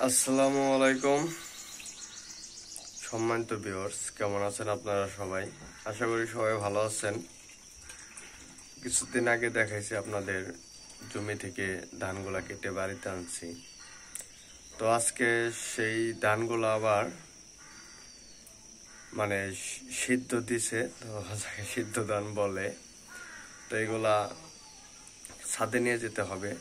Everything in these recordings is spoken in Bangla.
আসসালামু আলাইকুম সম্মানিত ভিউয়ার্স, কেমন আছেন আপনারা সবাই? আশা করি সবাই ভালো আছেন। কিছুদিন আগে দেখাইছি আপনাদের জমি থেকে ধানগুলা কেটে বাড়িতে আনছি। তো আজকে সেই ধানগুলো আবার সিদ্ধ দিছে, তো সিদ্ধ ধান বলে। তো এগুলা ছাদে নিয়ে যেতে হবে।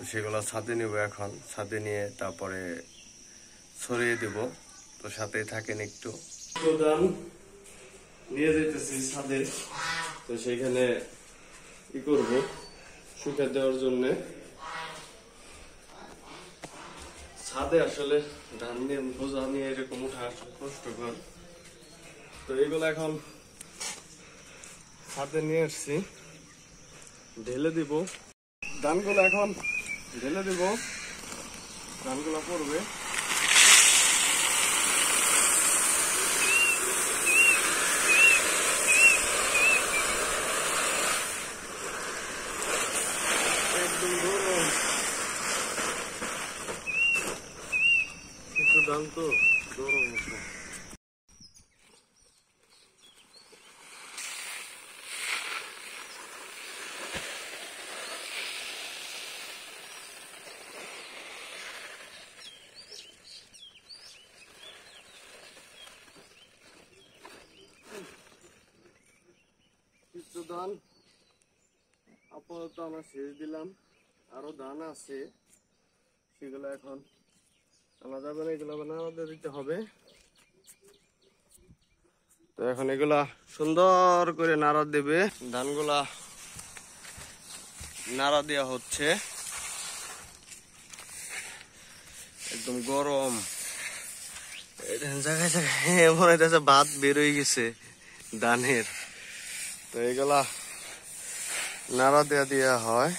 তো সেগুলো ছাদে নিব, এখন ছাদে নিয়ে তারপরে ছড়িয়ে দিব। তো সাথেই থাকেন একটু। ধান নিয়ে যেতেছি ছাদে। তো সেইখানে কি করব, শুকা দেওয়ার জন্য। ছাদে আসলে ধান নিয়ে বোঝা নিয়ে এরকম উঠা আসলে কষ্টকর। তো এগুলো এখন ছাদে নিয়ে আসছি, ঢেলে দিব। ধানগুলো এখন ঢেলে দিব, ধানগুলো পড়বে। একদম গরম কিন্তু ধান তো গরম আছে। কিছু ধান আপাতত আমরা শেষ দিলাম, আরো ধান আছে, সেগুলো এখন আনা যাবে না, এগুলো নাড়া দিতে হবে। তো এখন এগুলা সুন্দর করে নাড়া দেবে। ধানগুলা নাড়া দেওয়া হচ্ছে, একদম গরম। জায়গায় জায়গায় মনে হইতেছে ভাত বের হয়ে গেছে ধানের। তো এগুলা নাড়া দেওয়া হয়,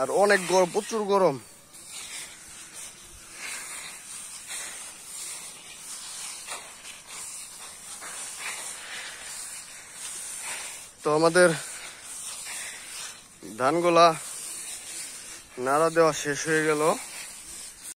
আর অনেক গরম, প্রচুর গরম। তো আমাদের ধানগুলা নাড়া দেওয়া শেষ হয়ে গেল।